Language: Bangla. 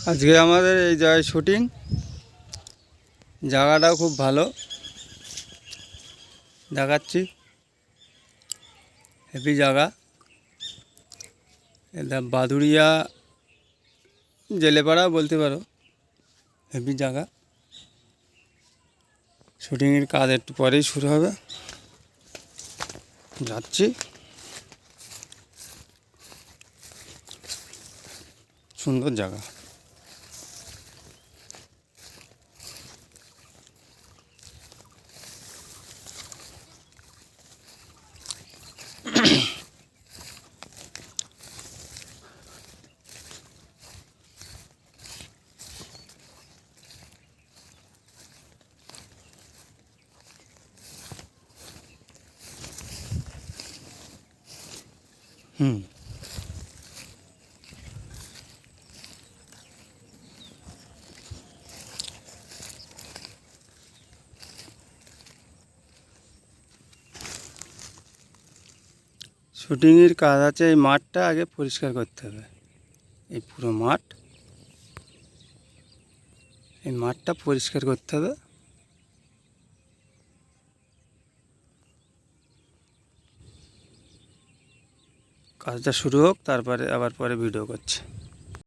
আজকে আমাদের এই জায়গায় শুটিং, জায়গাটাও খুব ভালো দেখাচ্ছি। হেভি জায়গা, এটা বাদুড়িয়া জেলেপাড়া বলতে পারো। হেভি জায়গা, শুটিংয়ের কাজ একটু পরেই শুরু হবে। যাচ্ছি, সুন্দর জায়গা। শুটিংয়ের কাজ আছে। এই মাঠটা আগে পরিষ্কার করতে হবে। এই পুরো মাঠ, এই মাঠটা পরিষ্কার করতে হবে। কাজটা শুরু হোক, তারপরে আবার পরে ভিডিও করছি।